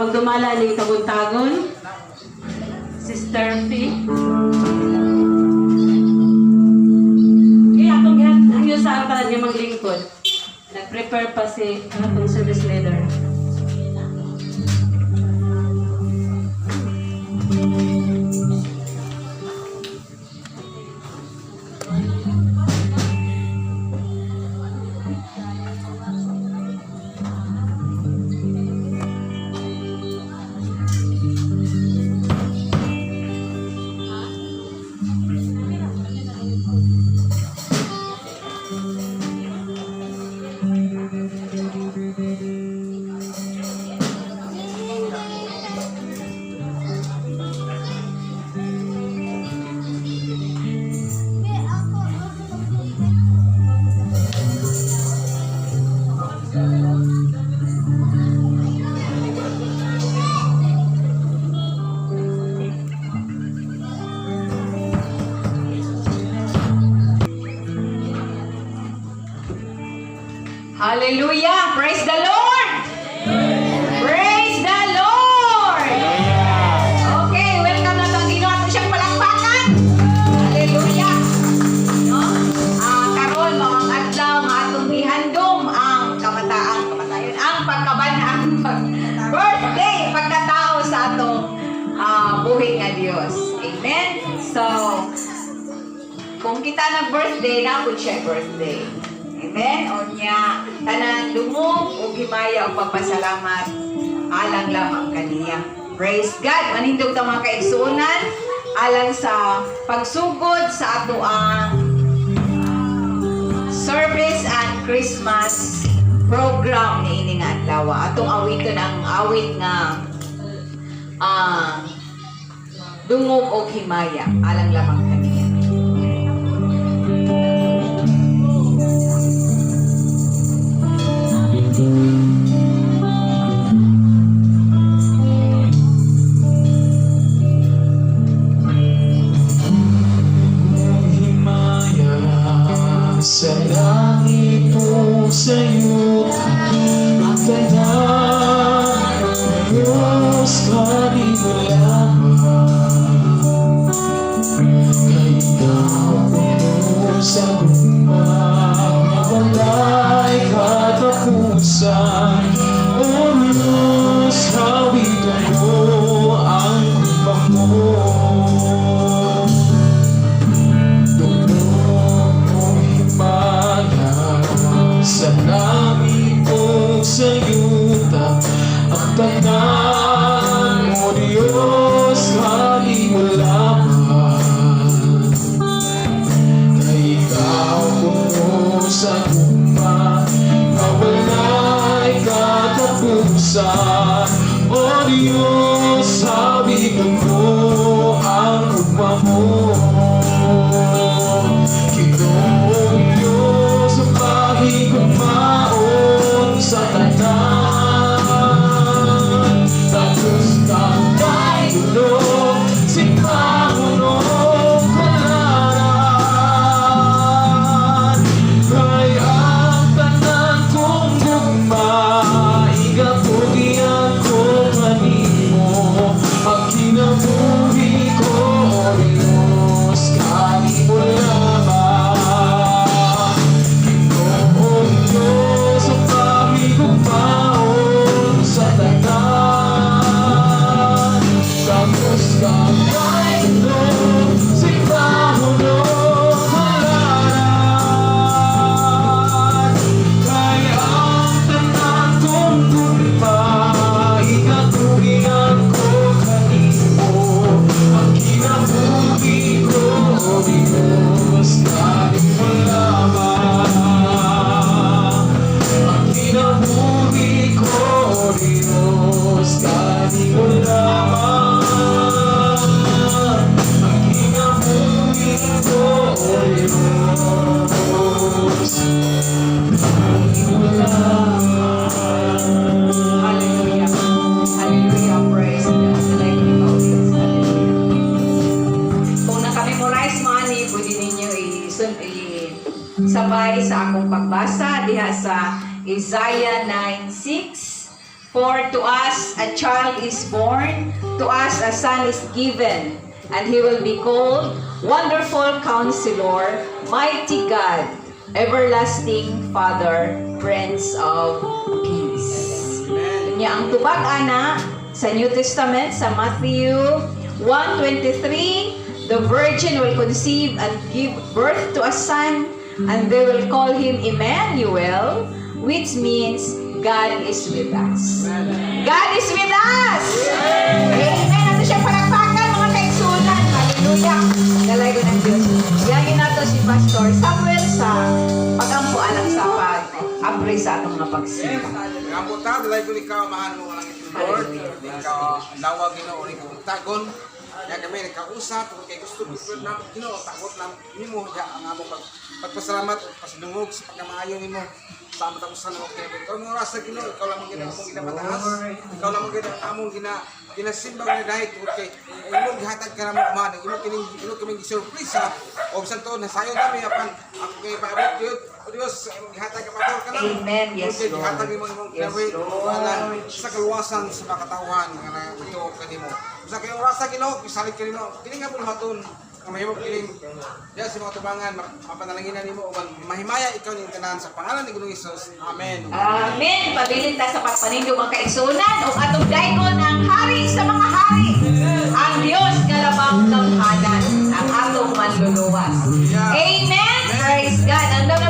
Magdumala ni Tagon-Tagon, Sister P. Kaya atong hangyo sa apan niya maglingkod. Nag-prepare pa si atong service leader. Hallelujah! Praise the Lord! Praise the Lord! Okay, welcome na itong Ginoo ato siyang palakpakan. Hallelujah! No? Karon mga adlaw nga atong gihandom ang kamatayon, ang pagkabanhang birthday pagkatao sa atong buhi nga Dios. Amen? So, kung kita nag-birthday, napod siya birthday. Amen? O niya, tanan dumog o himaya o pagpasalamat alang lamang kaniya. Praise God! Manindog ta mga kaigsunan alang sa pagsugod sa ato ang service and Christmas program ni ini nga adlaw. Atong awiton ang awit nga dungog o himaya alang lamang kaniya. Sa langit po sa'yo ang kanyang Diyos kanino lamang kay ikaw puno sa lumang wala'y katapusan. O Diyos, hawitan mo ang kumang mo. Sa langit o sa yuta ang tanan mo Diyos, hali mo lamang kay ikaw puno sa lupa na wala'y katapusan. katapusan. O Diyos, habigan mo ang ugma mo. Ginoong Diyos, ang pahigugmaon sa tanan. Tapos kakay tulog, sipahunong kalaran. Kay ang tanan kong gugma, igapugian ko kanimo. Ang kinabuhi ko, O Diyos, kanimo lamang. Ginoong Diyos, ang pahigugmaon sa tanan. Tapos kakay tulog, sipahunong kalaran. Kay ang tanan kong gugma, igatugian ko kanimo. Ang kinabuhi ko, O Diyos, kanimo lamang. Ang kinabuhi ko, O Diyos, kanimo lamang. Ang kinabuhi ko, O Diyos, kanimo lamang. Hallelujah. Hallelujah. Praise God. The light of audience. Hallelujah. Kung nakamemorize man ni, pwede ninyo sabay sa akong pagbasa diha sa Isaiah 9:6. For to us a child is born, to us a son is given, and he will be called Wonderful Counselor, Mighty God, Everlasting Father, Prince of Peace. Nya ang tubag ana sa New Testament sa Matthew 1:23, the virgin will conceive and give birth to a son, and they will call him Emmanuel, which means God is with us. God is with us! Amen! Ato siya palakpakan, mga kaigsunan. Hallelujah! Galay ko ng Diyos. Yagin nato si Pastor Samuel sa pag-ampuan ng sa pag-apre sa atong mga pagsimba. Ngamuta, dalay ko ikaw, mahal mo lang itong Lord. Ikaw, lawag ino, ikaw tagon. Kaya kami nagkausap, kung kayo gusto na, takot na nimo, ang among pagpasalamat, pasilungog sa pagkamaayo nimo. Sa among tapusan ng okay. Ikaw mo rasa Ginoo, ikaw lang mong ginamataas. Ikaw lang mong ginasimba ng dahil. Okay. Imong gihatag ka na mo man, imong kining surprise o bisan to nasayo kami apan ako kay paabot yun. O Dios, imong gihatag ka pator ka lang. Amen. Yes, Okay, Lord. gihatag imong kinawi sa kaluwasan sa makatawan nga ito kanimo. Sa kayong rasa Ginoo, isalig kanimo. Kini nga bulhaton ang mahimong kiling diya sa mga tubangan mapanalanginan nimo o mahimaya ikaw ning tanan sa pangalan ni Ginoong Hesus. Amen. Amen. Pabilin ta sa pagpanindig mga kaigsunan o atong daykon ang hari sa mga hari. Ang Dios kalabang damhanan ang atong manluluwas. Amen. Praise God. Ang daw na